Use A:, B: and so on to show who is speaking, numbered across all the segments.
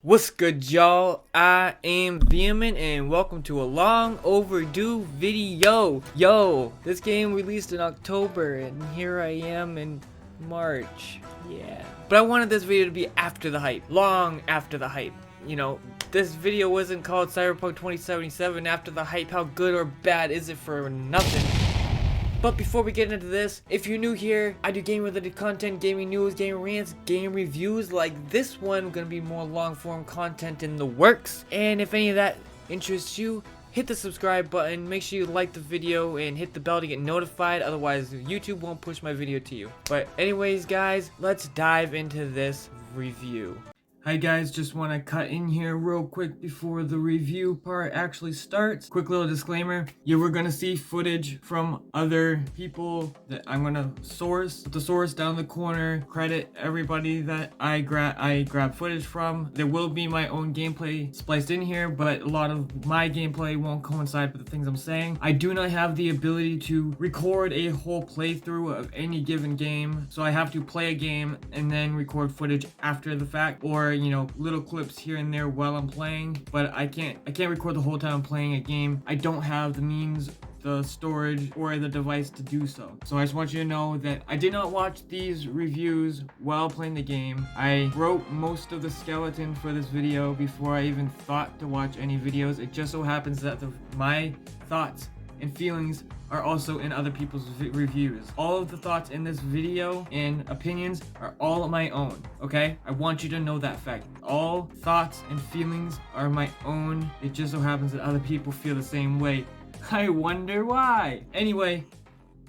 A: What's good, y'all? I am Vehement and welcome to a long overdue video. Yo, this game released in October and here I am in March. Yeah. But I wanted this video to be after the hype, long after the hype. You know, this video wasn't called Cyberpunk 2077 after the hype. How good or bad is it for nothing? But before we get into this, if you're new here, I do game related content, gaming news, game rants, game reviews like this one. Gonna be more long form content in the works. And if any of that interests you, hit the subscribe button, make sure you like the video and hit the bell to get notified, otherwise YouTube won't push my video to you. But anyways guys, let's dive into this review. Hi guys, just want to cut in here real quick before the review part actually starts. Quick little disclaimer. Yeah, we're gonna see footage from other people that I'm gonna source. Put the source down the corner. Credit everybody that I grab footage from. There will be my own gameplay spliced in here, but a lot of my gameplay won't coincide with the things I'm saying. I do not have the ability to record a whole playthrough of any given game, so I have to play a game and then record footage after the fact, or you know, little clips here and there while I'm playing. But I can't record the whole time I'm playing a game. I don't have the means, the storage, or the device to do so. So I just want you to know that I did not watch these reviews while playing the game. I wrote most of the skeleton for this video before I even thought to watch any videos. It just so happens that my thoughts and feelings are also in other people's reviews. All of the thoughts in this video and opinions are all my own, okay? I want you to know that fact. All thoughts and feelings are my own. It just so happens that other people feel the same way. I wonder why. Anyway,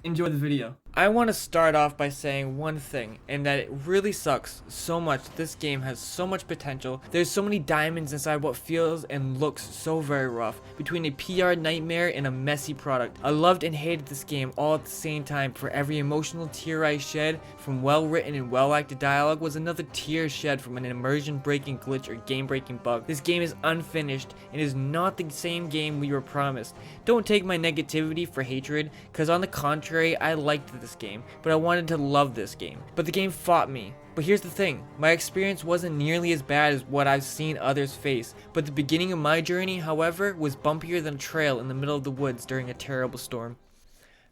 A: enjoy the video. I want to start off by saying one thing, and that it really sucks so much. This game has so much potential. There's so many diamonds inside what feels and looks so very rough, between a PR nightmare and a messy product. I loved and hated this game all at the same time. For every emotional tear I shed from well written and well acted dialogue was another tear shed from an immersion breaking glitch or game breaking bug. This game is unfinished and is not the same game we were promised. Don't take my negativity for hatred, because on the contrary, I liked this game, but I wanted to love this game. But the game fought me. But here's the thing, my experience wasn't nearly as bad as what I've seen others face. But the beginning of my journey, however, was bumpier than a trail in the middle of the woods during a terrible storm.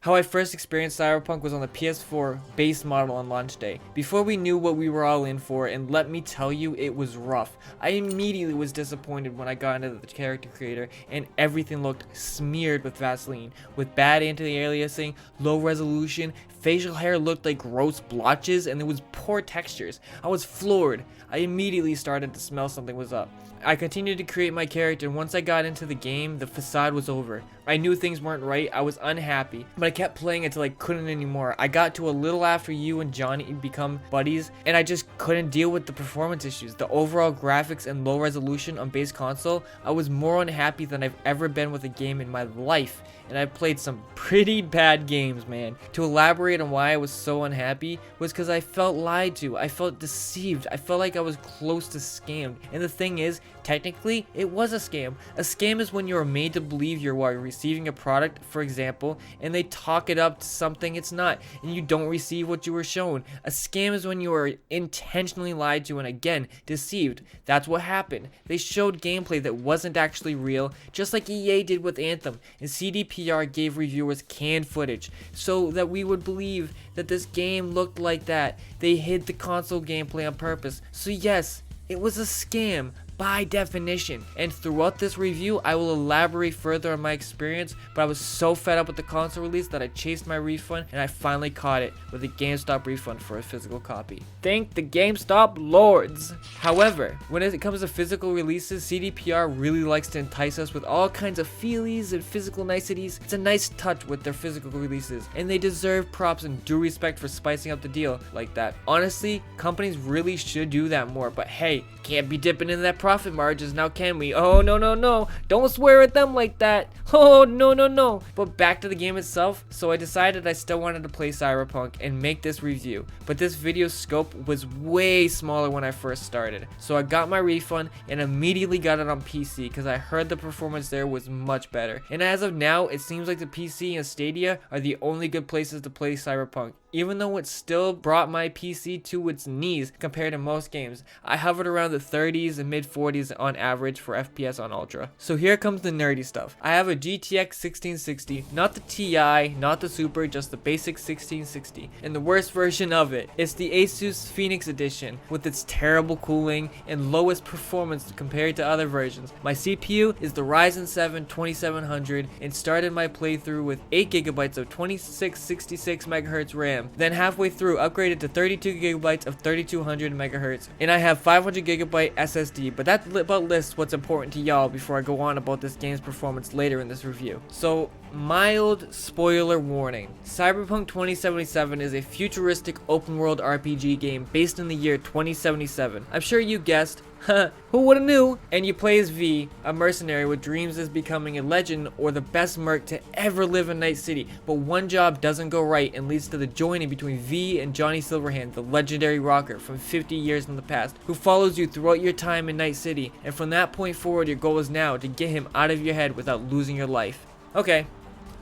A: How I first experienced Cyberpunk was on the PS4 base model on launch day, before we knew what we were all in for, and let me tell you, it was rough. I immediately was disappointed when I got into the character creator and everything looked smeared with Vaseline, with bad anti-aliasing, low resolution, facial hair looked like gross blotches, and there was poor textures. I was floored. I immediately started to smell something was up. I continued to create my character, and once I got into the game, the facade was over. I knew things weren't right, I was unhappy, but I kept playing until I couldn't anymore. I got to a little after you and Johnny become buddies, and I just couldn't deal with the performance issues, the overall graphics and low resolution on base console. I was more unhappy than I've ever been with a game in my life, and I've played some pretty bad games, man. To elaborate on why I was so unhappy was because I felt lied to, I felt deceived, I felt like I was close to scammed. And the thing is, technically, it was a scam. A scam is when you are made to believe you are receiving a product, for example, and they talk it up to something it's not, and you don't receive what you were shown. A scam is when you are intentionally lied to and, again, deceived. That's what happened. They showed gameplay that wasn't actually real, just like EA did with Anthem, and CDPR gave reviewers canned footage so that we would believe that this game looked like that. They hid the console gameplay on purpose. So yes, it was a scam by definition, and throughout this review I will elaborate further on my experience. But I was so fed up with the console release that I chased my refund, and I finally caught it with a GameStop refund for a physical copy. Thank the GameStop lords. However, when it comes to physical releases, CDPR really likes to entice us with all kinds of feelies and physical niceties. It's a nice touch with their physical releases, and they deserve props and due respect for spicing up the deal like that. Honestly, companies really should do that more, but hey, can't be dipping into that profit margins now, can we? Oh no, don't swear at them like that. Oh no. But back to the game itself. So I decided I still wanted to play Cyberpunk and make this review, but this video scope was way smaller when I first started. So I got my refund and immediately got it on PC because I heard the performance there was much better. And as of now, it seems like the PC and Stadia are the only good places to play Cyberpunk. even though it still brought my PC to its knees compared to most games. I hovered around the 30s and mid 40s on average for FPS on Ultra. So here comes the nerdy stuff. I have a GTX 1660, not the Ti, not the Super, just the basic 1660, and the worst version of it. It's the Asus Phoenix Edition with its terrible cooling and lowest performance compared to other versions. My CPU is the Ryzen 7 2700 and started my playthrough with 8GB of 2666 MHz RAM. Then halfway through upgraded to 32GB of 3200 MHz, and I have 500GB SSD, but that about lists what's important to y'all before I go on about this game's performance later in this review. So, mild spoiler warning. Cyberpunk 2077 is a futuristic open world RPG game based in the year 2077. I'm sure you guessed, who would've knew? And you play as V, a mercenary with dreams of becoming a legend or the best merc to ever live in Night City, but one job doesn't go right and leads to the joining between V and Johnny Silverhand, the legendary rocker from 50 years in the past, who follows you throughout your time in Night City, and from that point forward your goal is now to get him out of your head without losing your life. Okay.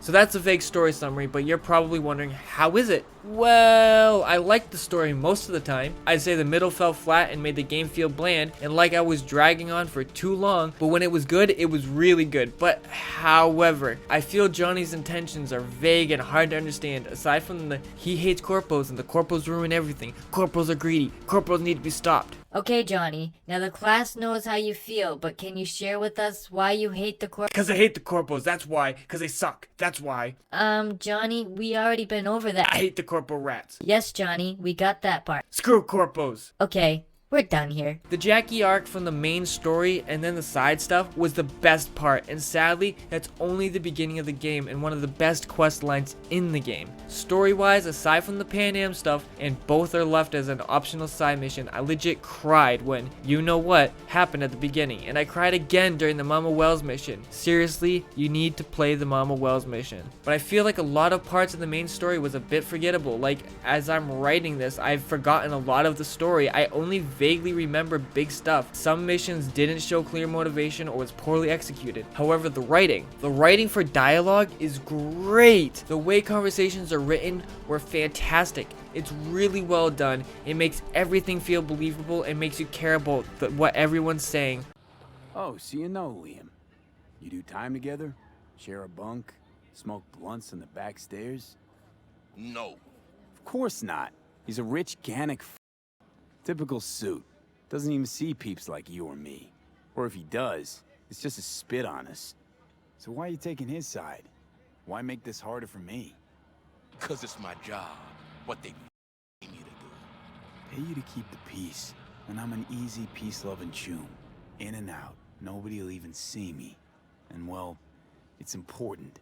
A: So that's a vague story summary, but you're probably wondering, how is it? Well, I liked the story most of the time. I'd say the middle fell flat and made the game feel bland and like I was dragging on for too long, but when it was good, it was really good. But however, I feel Johnny's intentions are vague and hard to understand, aside from the he hates corpos and the corpos ruin everything. Corpos are greedy. Corpos need to be stopped.
B: Okay, Johnny, now the class knows how you feel, but can you share with us why you hate the corpos?
A: Cause I hate the corpos, that's why. Cause they suck, that's why.
B: Johnny, we already been over that.
A: I hate the corpo rats.
B: Yes, Johnny, we got that part.
A: Screw corpos.
B: Okay, we're done here.
A: The Jackie arc from the main story and then the side stuff was the best part, and sadly, that's only the beginning of the game and one of the best quest lines in the game. Story-wise, aside from the Pan Am stuff, and both are left as an optional side mission, I legit cried when, you know what, happened at the beginning, and I cried again during the Mama Wells mission. Seriously, you need to play the Mama Wells mission. But I feel like a lot of parts of the main story was a bit forgettable, like, as I'm writing this, I've forgotten a lot of the story. I only vaguely remember big stuff. Some missions didn't show clear motivation or was poorly executed. However, the writing for dialogue is great. The way conversations are written were fantastic. It's really well done. It makes everything feel believable and makes you care about what everyone's saying.
C: Oh, so you know Liam. You do time together? Share a bunk? Smoke blunts in the back stairs?
D: No.
C: Of course not. He's a rich Gannic typical suit. Doesn't even see peeps like you or me. Or if he does, it's just a spit on us. So why are you taking his side? Why make this harder for me?
D: Because it's my job. What they pay me to do.
C: Pay you to keep the peace, and I'm an easy peace-loving choom. In and out. Nobody'll even see me. And well, it's important.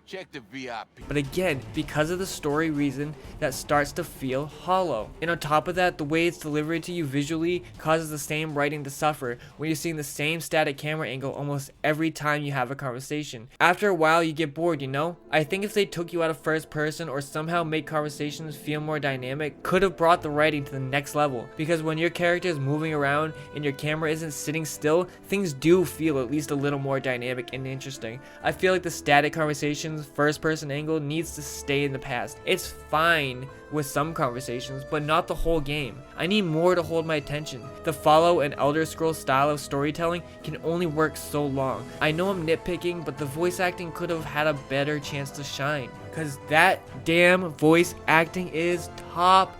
D: Check the VIP.
A: But again, because of the story reason, that starts to feel hollow. And on top of that, the way it's delivered to you visually causes the same writing to suffer when you're seeing the same static camera angle almost every time you have a conversation. After a while, you get bored, you know? I think if they took you out of first person or somehow made conversations feel more dynamic, could have brought the writing to the next level. Because when your character is moving around and your camera isn't sitting still, things do feel at least a little more dynamic and interesting. I feel like the static conversations first person angle needs to stay in the past. It's fine with some conversations, but not the whole game. I need more to hold my attention. The Fallout and Elder Scrolls style of storytelling can only work so long. I know I'm nitpicking, but the voice acting could have had a better chance to shine, cause that damn voice acting is top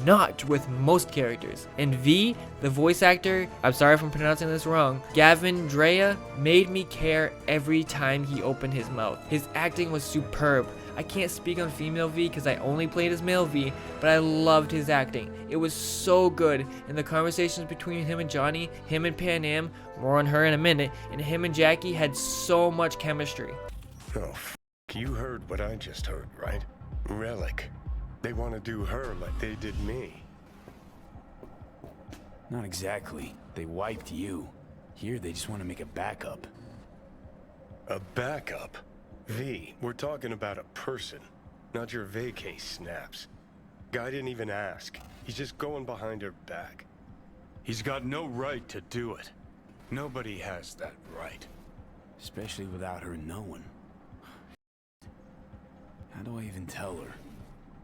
A: notch with most characters. And V, the voice actor, I'm sorry if I'm pronouncing this wrong, Gavin Drea, made me care every time he opened his mouth. His acting was superb. I can't speak on female V because I only played as male V, but I loved his acting. It was so good, and the conversations between him and Johnny, him and Pan Am, more on her in a minute, and him and Jackie had so much chemistry.
E: Oh, you heard what I just heard, right? Relic. They want to do her like they did me.
C: Not exactly. They wiped you. Here, they just want to make a backup.
E: A backup? V, we're talking about a person, not your vacay snaps. Guy didn't even ask. He's just going behind her back. He's got no right to do it. Nobody has that right.
C: Especially without her knowing. How do I even tell her?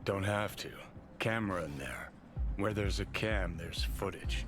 E: Don't have to. Camera in there. Where there's a cam, there's footage.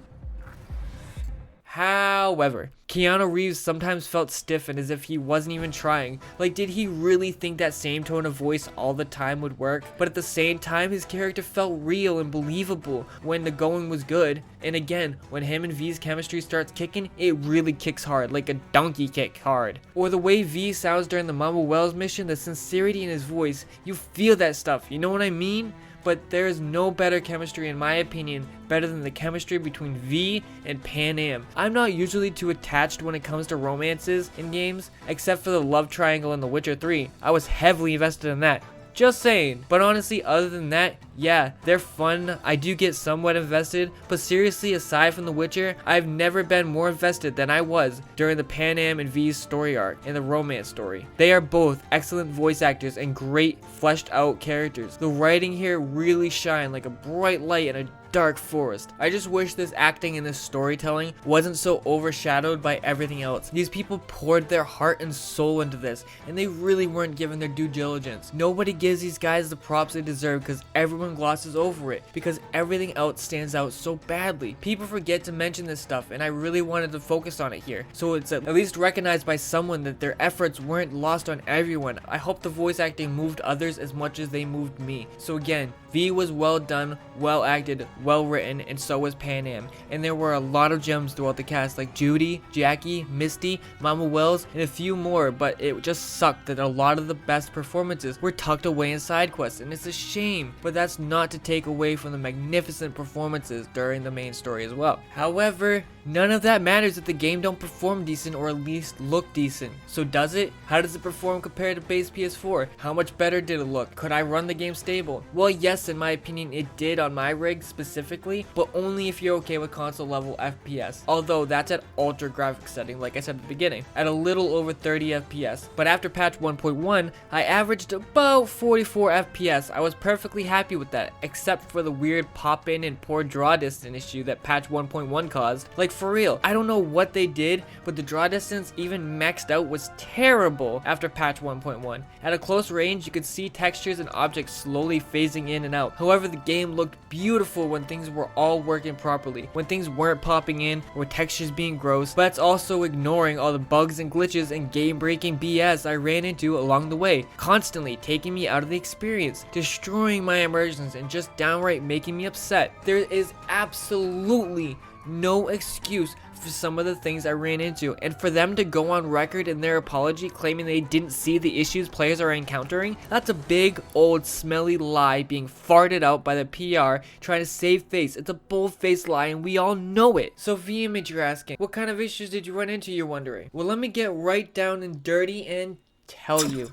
A: However, Keanu Reeves sometimes felt stiff and as if he wasn't even trying. Like, did he really think that same tone of voice all the time would work? But at the same time, his character felt real and believable when the going was good. And again, when him and V's chemistry starts kicking, it really kicks hard, like a donkey kick hard. Or the way V sounds during the Mama Wells mission, the sincerity in his voice, you feel that stuff, you know what I mean? But there is no better chemistry, in my opinion, better than the chemistry between V and Pan Am. I'm not usually too attached when it comes to romances in games, except for the love triangle in The Witcher 3. I was heavily invested in that. Just saying. But honestly, other than that, yeah, they're fun. I do get somewhat invested, but seriously, aside from The Witcher, I've never been more invested than I was during the Pan Am and V's story arc and the romance story. They are both excellent voice actors and great fleshed out characters. The writing here really shine like a bright light in a dark forest. I just wish this acting and this storytelling wasn't so overshadowed by everything else. These people poured their heart and soul into this, and they really weren't given their due diligence. Nobody gives these guys the props they deserve because everyone glosses over it, because everything else stands out so badly. People forget to mention this stuff, and I really wanted to focus on it here, so it's at least recognized by someone that their efforts weren't lost on everyone. I hope the voice acting moved others as much as they moved me. So again, V was well done, well acted, well written, and so was Pan Am. And there were a lot of gems throughout the cast, like Judy, Jackie, Misty, Mama Wells, and a few more, but it just sucked that a lot of the best performances were tucked away in side quests, and it's a shame. But that's not to take away from the magnificent performances during the main story as well. However, none of that matters if the game don't perform decent or at least look decent. So does it? How does it perform compared to base PS4? How much better did it look? Could I run the game stable? Well, yes, in my opinion, it did on my rig specifically, but only if you're okay with console level FPS. Although that's at ultra graphics setting, like I said at the beginning, at a little over 30 FPS. But after patch 1.1, I averaged about 44 FPS. I was perfectly happy with that, except for the weird pop in and poor draw distance issue that patch 1.1 caused. Like, for real, I don't know what they did, but the draw distance even maxed out was terrible after patch 1.1. At a close range, you could see textures and objects slowly phasing in and out. However, the game looked beautiful when things were all working properly, when things weren't popping in or textures being gross, but it's also ignoring all the bugs and glitches and game-breaking BS I ran into along the way, constantly taking me out of the experience, destroying my immersions, and just downright making me upset. There is absolutely no excuse for some of the things I ran into, and for them to go on record in their apology claiming they didn't see the issues players are encountering, that's a big old smelly lie being farted out by the PR trying to save face. It's a bold-faced lie and we all know it. So VMage, you're asking, what kind of issues did you run into, you're wondering? Well, let me get right down and dirty and tell you.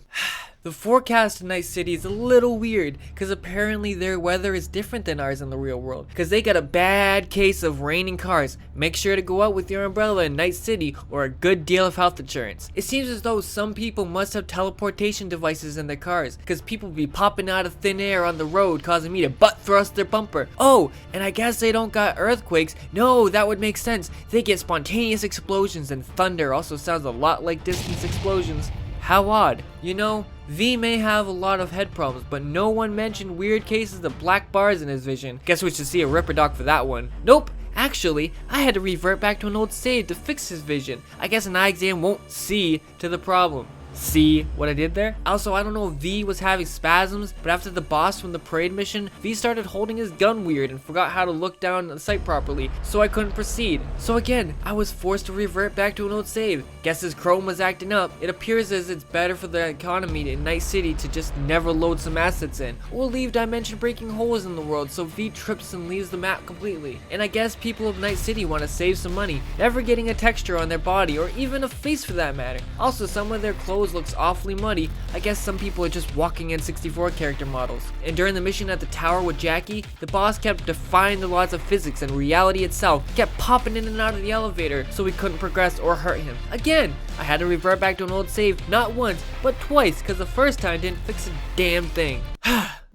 A: The forecast in Night City is a little weird, because apparently their weather is different than ours in the real world, because they got a bad case of raining cars. Make sure to go out with your umbrella in Night City or a good deal of health insurance. It seems as though some people must have teleportation devices in their cars, because people be popping out of thin air on the road causing me to butt thrust their bumper. Oh, and I guess they don't got earthquakes. No, that would make sense. They get spontaneous explosions, and thunder also sounds a lot like distance explosions. How odd. You know, V may have a lot of head problems, but no one mentioned weird cases of black bars in his vision. Guess we should see a Ripper Doc for that one. Nope. Actually, I had to revert back to an old save to fix his vision. I guess an eye exam won't see to the problem. See what I did there? Also, I don't know if V was having spasms, but after the boss from the parade mission, V started holding his gun weird and forgot how to look down the sight properly, so I couldn't proceed. So again, I was forced to revert back to an old save. Guess his Chrome was acting up. It appears as it's better for the economy in Night City to just never load some assets in, or leave dimension breaking holes in the world so V trips and leaves the map completely. And I guess people of Night City want to save some money, never getting a texture on their body, or even a face for that matter. Also, some of their clothes looks awfully muddy. I guess some people are just walking N64 character models. And during the mission at the tower with Jackie, the boss kept defying the laws of physics and reality itself, kept popping in and out of the elevator so we couldn't progress or hurt him. Again, I had to revert back to an old save not once, but twice, because the first time didn't fix a damn thing.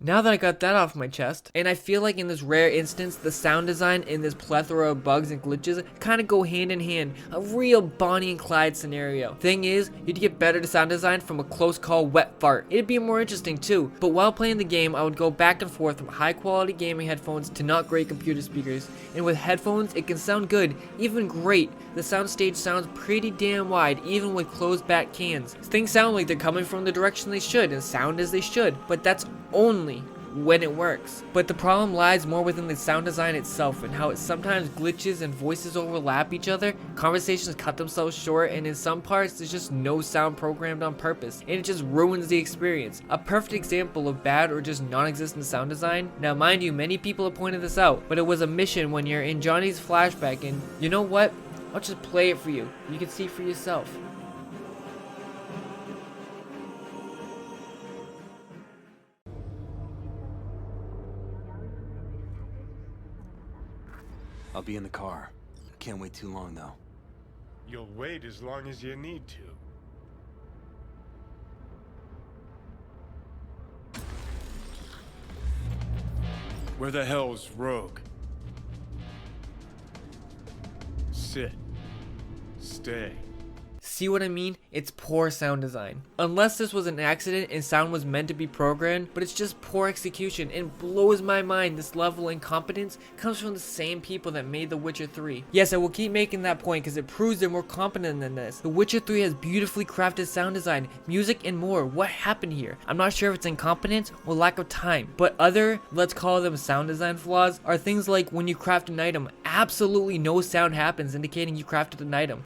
A: Now that I got that off my chest, and I feel like in this rare instance, the sound design and this plethora of bugs and glitches kind of go hand in hand. A real Bonnie and Clyde scenario. Thing is, you'd get better to sound design from a close call wet fart. It'd be more interesting too, but while playing the game, I would go back and forth from high quality gaming headphones to not great computer speakers. And with headphones, it can sound good, even great. The soundstage sounds pretty damn wide, even with closed back cans. Things sound like they're coming from the direction they should and sound as they should, but that's only when it works. But the problem lies more within the sound design itself and how it sometimes glitches and voices overlap each other, conversations cut themselves short, and in some parts there's just no sound programmed on purpose, and it just ruins the experience. A perfect example of bad or just non-existent sound design. Now mind you, many people have pointed this out, but it was a mission when you're in Johnny's flashback, and you know what? I'll just play it for you. You can see for yourself.
C: I'll be in the car. Can't wait too long, though.
E: You'll wait as long as you need to. Where the hell's Rogue? Sit. Stay.
A: See what I mean? It's poor sound design. Unless this was an accident and sound was meant to be programmed, but it's just poor execution, and blows my mind this level of incompetence comes from the same people that made The Witcher 3. Yes, I will keep making that point because it proves they're more competent than this. The Witcher 3 has beautifully crafted sound design, music, and more. What happened here? I'm not sure if it's incompetence or lack of time, but other, let's call them sound design flaws, are things like when you craft an item, absolutely no sound happens indicating you crafted an item.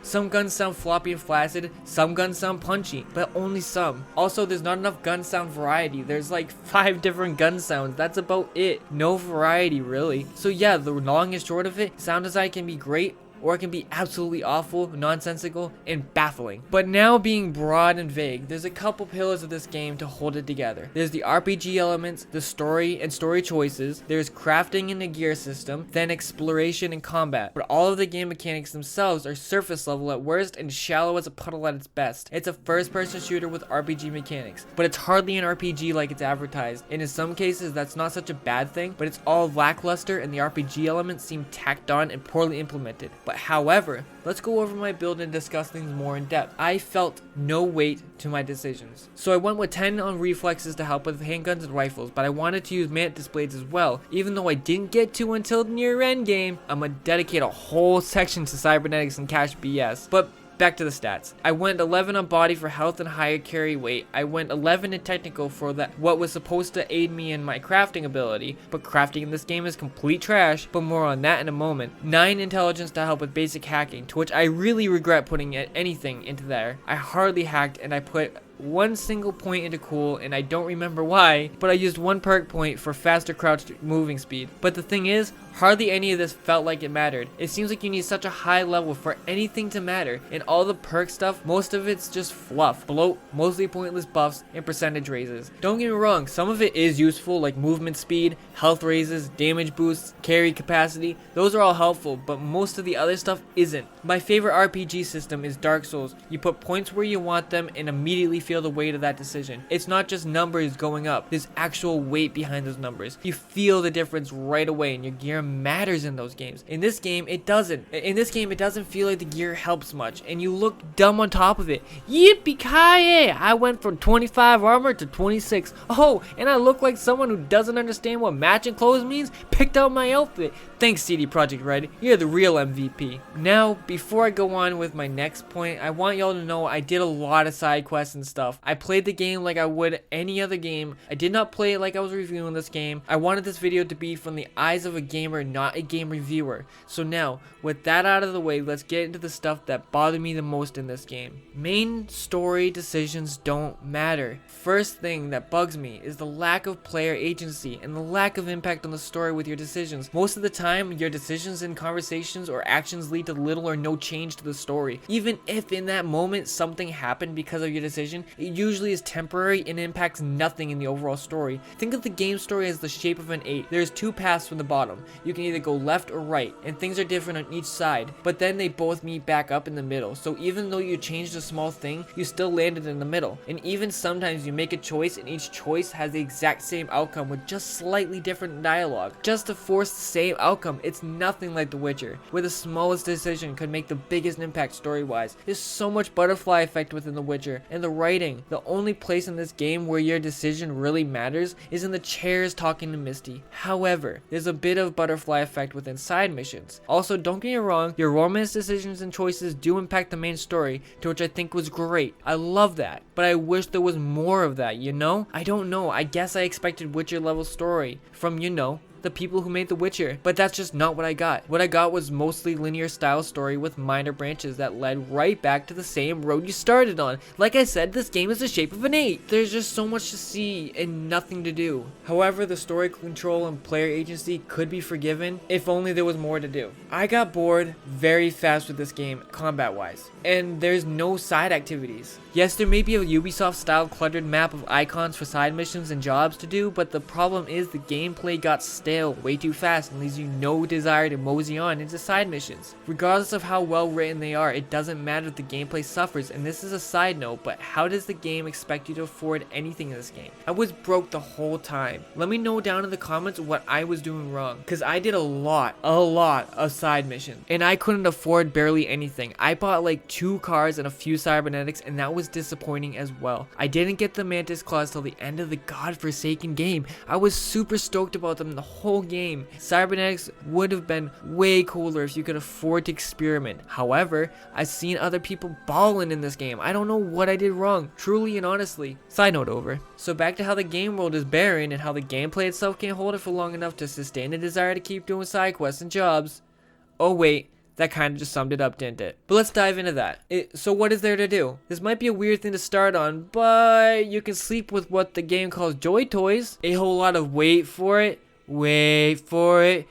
A: Some guns sound floppy and flaccid, some guns sound punchy, but only some. Also, there's not enough gun sound variety. There's like 5 different gun sounds, that's about it. No variety really. So yeah, the long and short of it, sound design can be great, or it can be absolutely awful, nonsensical, and baffling. But now being broad and vague, there's a couple pillars of this game to hold it together. There's the RPG elements, the story and story choices, there's crafting and a gear system, then exploration and combat. But all of the game mechanics themselves are surface level at worst and shallow as a puddle at its best. It's a first person shooter with RPG mechanics, but it's hardly an RPG like it's advertised. And in some cases that's not such a bad thing, but it's all lackluster and the RPG elements seem tacked on and poorly implemented. But however, let's go over my build and discuss things more in depth. I felt no weight to my decisions. So I went with 10 on reflexes to help with handguns and rifles, but I wanted to use mantis blades as well, even though I didn't get to until near end game. I'm gonna dedicate a whole section to cybernetics and cash BS. But back to the stats. I went 11 on body for health and higher carry weight. I went 11 in technical for that what was supposed to aid me in my crafting ability, but crafting in this game is complete trash, but more on that in a moment. 9 intelligence to help with basic hacking, to which I really regret putting anything into there. I hardly hacked and I put 1 single point into cool, and I don't remember why, but I used 1 perk point for faster crouched moving speed. But the thing is, hardly any of this felt like it mattered. It seems like you need such a high level for anything to matter, and all the perk stuff, most of it's just fluff, bloat, mostly pointless buffs, and percentage raises. Don't get me wrong, some of it is useful, like movement speed, health raises, damage boosts, carry capacity, those are all helpful, but most of the other stuff isn't. My favorite RPG system is Dark Souls. You put points where you want them and immediately feel the weight of that decision. It's not just numbers going up, there's actual weight behind those numbers. You feel the difference right away, and your gear matters in those games. In this game, it doesn't. In this game, it doesn't feel like the gear helps much, and you look dumb on top of it. Yippee-ki-yay! I went from 25 armor to 26. Oh, and I look like someone who doesn't understand what matching clothes means? Picked out my outfit. Thanks, CD Projekt Red. You're the real MVP. Now, before I go on with my next point, I want y'all to know I did a lot of side quests and stuff. I played the game like I would any other game. I did not play it like I was reviewing this game. I wanted this video to be from the eyes of a gamer, not a game reviewer. So now, with that out of the way, let's get into the stuff that bothered me the most in this game. Main story decisions don't matter. First thing that bugs me is the lack of player agency and the lack of impact on the story with your decisions. Most of the time, your decisions and conversations or actions lead to little or no change to the story. Even if in that moment something happened because of your decision, it usually is temporary and impacts nothing in the overall story. Think of the game story as the shape of an 8. There's 2 paths from the bottom. You can either go left or right, and things are different on each side, but then they both meet back up in the middle. So even though you changed a small thing, you still landed in the middle. And even sometimes you make a choice and each choice has the exact same outcome with just slightly different dialogue, just to force the same outcome. It's nothing like The Witcher, where the smallest decision could make the biggest impact story-wise. There's so much butterfly effect within The Witcher, and the writing. The only place in this game where your decision really matters is in the chairs talking to Misty. However, there's a bit of butterfly effect within side missions. Also, don't get me wrong, your romance decisions and choices do impact the main story, to which I think was great. I love that, but I wish there was more of that, you know? I don't know, I guess I expected Witcher level story from, you know, the people who made The Witcher, but that's just not what I got. What I got was mostly linear style story with minor branches that led right back to the same road you started on. Like I said, this game is the shape of an 8. There's just so much to see and nothing to do. However, the story control and player agency could be forgiven if only there was more to do. I got bored very fast with this game, combat wise, and there's no side activities. Yes, there may be a Ubisoft style cluttered map of icons for side missions and jobs to do, but the problem is the gameplay got stale way too fast and leaves you no desire to mosey on into side missions. Regardless of how well written they are, it doesn't matter if the gameplay suffers, and this is a side note, but how does the game expect you to afford anything in this game? I was broke the whole time. Let me know down in the comments what I was doing wrong, because I did a lot of side missions, and I couldn't afford barely anything. I bought like 2 cars and a few cybernetics, and that was disappointing as well. I didn't get the mantis claws till the end of the godforsaken game. I was super stoked about them the whole game. Cybernetics would have been way cooler if you could afford to experiment. However, I've seen other people balling in this game. I don't know what I did wrong, truly and honestly. Side note over. So back to how the game world is barren and how the gameplay itself can't hold it for long enough to sustain the desire to keep doing side quests and jobs. Oh wait, that kind of just summed it up, didn't it? But let's dive into that. So what is there to do? This might be a weird thing to start on, but you can sleep with what the game calls joy toys. A whole lot of wait for it,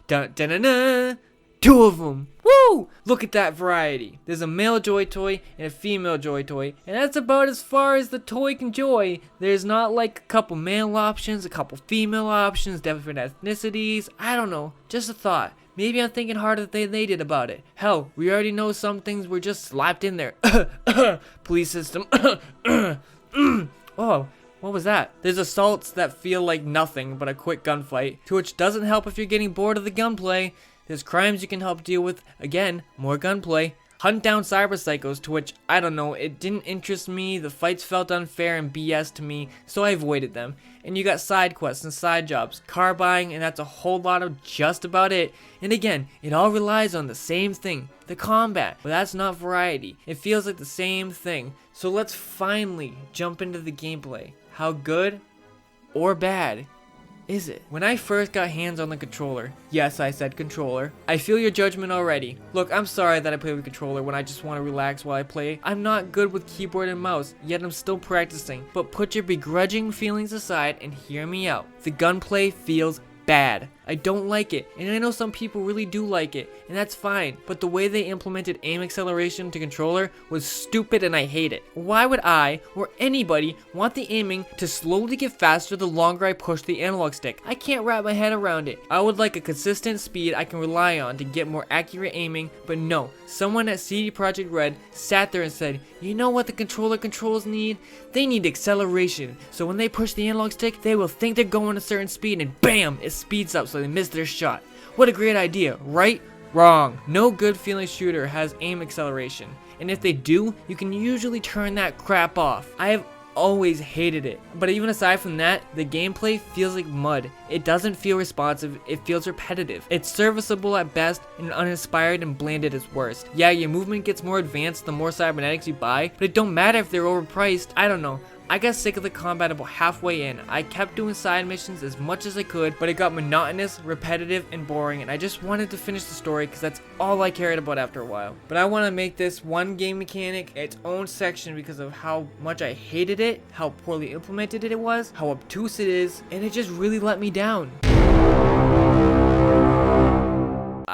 A: dun dun dun dun. 2 of them. Woo! Look at that variety. There's a male joy toy and a female joy toy, and that's about as far as the toy can joy. There's not like a couple male options, a couple female options, different ethnicities. I don't know, just a thought. Maybe I'm thinking harder than they did about it. Hell, we already know some things were just slapped in there. Police system. Oh, what was that? There's assaults that feel like nothing but a quick gunfight, to which doesn't help if you're getting bored of the gunplay. There's crimes you can help deal with. Again, more gunplay. Hunt down cyber psychos, to which, I don't know, it didn't interest me, the fights felt unfair and BS to me, so I avoided them. And you got side quests and side jobs, car buying, and that's a whole lot of just about it. And again, it all relies on the same thing, the combat, but that's not variety. It feels like the same thing. So let's finally jump into the gameplay. How good or bad is it? When I first got hands on the controller, yes, I said controller, I feel your judgment already. Look, I'm sorry that I play with controller when I just want to relax while I play. I'm not good with keyboard and mouse, yet I'm still practicing. But put your begrudging feelings aside and hear me out. The gunplay feels bad. I don't like it, and I know some people really do like it, and that's fine, but the way they implemented aim acceleration to controller was stupid and I hate it. Why would I, or anybody, want the aiming to slowly get faster the longer I push the analog stick? I can't wrap my head around it. I would like a consistent speed I can rely on to get more accurate aiming, but no. Someone at CD Projekt Red sat there and said, you know what the controller controls need? They need acceleration, so when they push the analog stick, they will think they're going a certain speed and BAM! It speeds up so they miss their shot. What a great idea, right? Wrong. No good feeling shooter has aim acceleration, and if they do, you can usually turn that crap off. I have always hated it, but even aside from that, the gameplay feels like mud. It doesn't feel responsive, it feels repetitive. It's serviceable at best and uninspired and bland at its worst. Yeah, your movement gets more advanced the more cybernetics you buy, but it don't matter if they're overpriced. I don't know. I got sick of the combat about halfway in. I kept doing side missions as much as I could, but it got monotonous, repetitive, and boring, and I just wanted to finish the story because that's all I cared about after a while. But I want to make this one game mechanic its own section because of how much I hated it, how poorly implemented it was, how obtuse it is, and it just really let me down.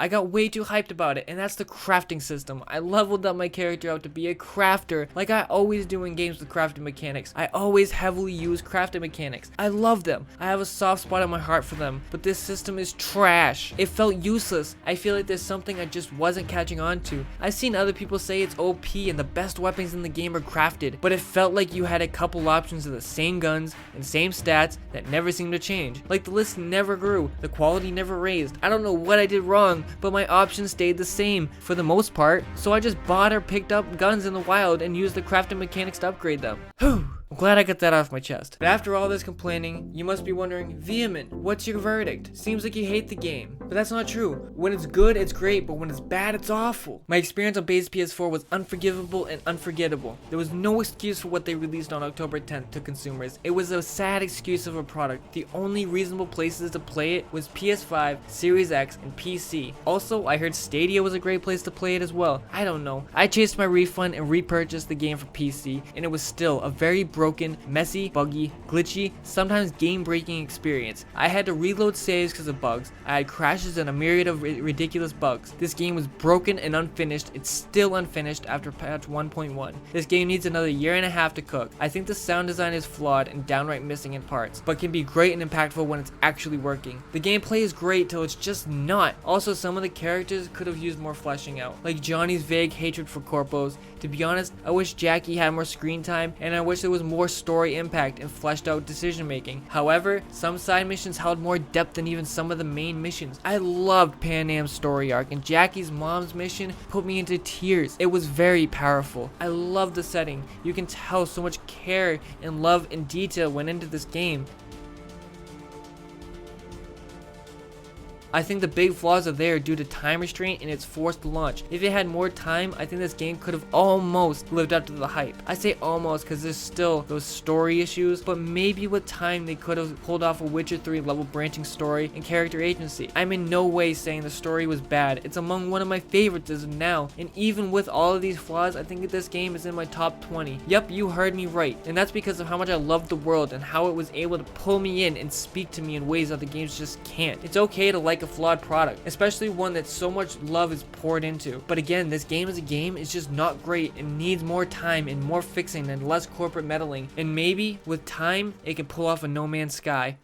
A: I got way too hyped about it, and that's the crafting system. I leveled up my character out to be a crafter, like I always do in games with crafting mechanics. I always heavily use crafting mechanics. I love them. I have a soft spot in my heart for them, but this system is trash. It felt useless. I feel like there's something I just wasn't catching on to. I've seen other people say it's OP and the best weapons in the game are crafted, but it felt like you had a couple options of the same guns and same stats that never seemed to change. Like the list never grew, the quality never raised. I don't know what I did wrong, but my options stayed the same for the most part, so I just bought or picked up guns in the wild and used the crafting mechanics to upgrade them. Whew. I'm glad I got that off my chest. But after all this complaining, you must be wondering, Vehement, what's your verdict? Seems like you hate the game. But that's not true. When it's good, it's great, but when it's bad, it's awful. My experience on base PS4 was unforgivable and unforgettable. There was no excuse for what they released on October 10th to consumers. It was a sad excuse of a product. The only reasonable places to play it was PS5, Series X, and PC. Also, I heard Stadia was a great place to play it as well. I don't know. I chased my refund and repurchased the game for PC, and it was still a very broken, messy, buggy, glitchy, sometimes game-breaking experience. I had to reload saves because of bugs. I had crashes and a myriad of ridiculous bugs. This game was broken and unfinished. It's still unfinished after patch 1.1. This game needs another year and a half to cook. I think the sound design is flawed and downright missing in parts, but can be great and impactful when it's actually working. The gameplay is great till it's just not. Also, some of the characters could have used more fleshing out, like Johnny's vague hatred for corpos. To be honest, I wish Jackie had more screen time, and I wish there was more story impact and fleshed out decision making. However, some side missions held more depth than even some of the main missions. I loved Pan Am's story arc, and Jackie's mom's mission put me into tears. It was very powerful. I love the setting. You can tell so much care and love and detail went into this game. I think the big flaws are there due to time restraint and its forced launch. If it had more time, I think this game could have almost lived up to the hype. I say almost because there's still those story issues, but maybe with time they could have pulled off a Witcher 3 level branching story and character agency. I'm in no way saying the story was bad. It's among one of my favorites as of now, and even with all of these flaws, I think that this game is in my top 20. Yep, you heard me right, and that's because of how much I love the world and how it was able to pull me in and speak to me in ways other games just can't. It's okay to like a flawed product, especially one that so much love is poured into. But again, this game as a game is just not great and needs more time and more fixing and less corporate meddling. And maybe with time, it can pull off a No Man's Sky.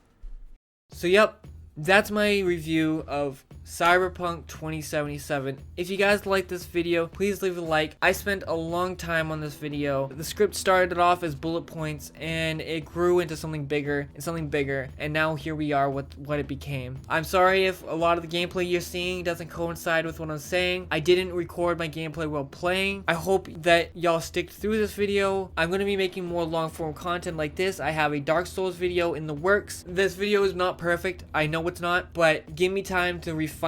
A: So yep, that's my review of Cyberpunk 2077. If you guys like this video, please leave a like. I spent a long time on this video. The script started off as bullet points and it grew into something bigger and something bigger, and now here we are with what it became. I'm sorry if a lot of the gameplay you're seeing doesn't coincide with what I'm saying. I didn't record my gameplay while playing. I hope that y'all stick through this video. I'm going to be making more long form content like this. I have a Dark Souls video in the works. This video is not perfect. I know it's not, but give me time to refine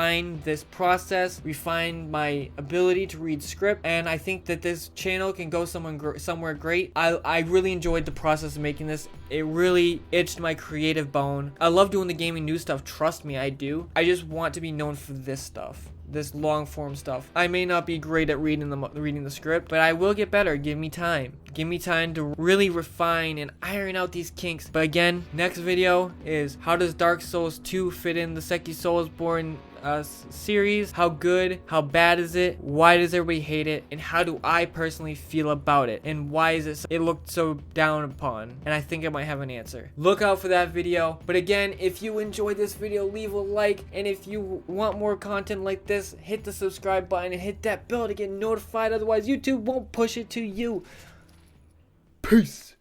A: this process, refine my ability to read script, and I think that this channel can go somewhere great. I really enjoyed the process of making this. It really itched my creative bone. I love doing the gaming news stuff, trust me, I do. I just want to be known for this stuff, this long form stuff. I may not be great at reading the script, but I will get better. Give me time. Give me time to really refine and iron out these kinks. But again, next video is how does Dark Souls 2 fit in the Sekiro Soulsborne series? How good? How bad is it? Why does everybody hate it? And how do I personally feel about it? And why is it looked so down upon? And I think I might have an answer. Look out for that video. But again, if you enjoyed this video, leave a like. And if you want more content like this, hit the subscribe button and hit that bell to get notified. Otherwise, YouTube won't push it to you. Peace.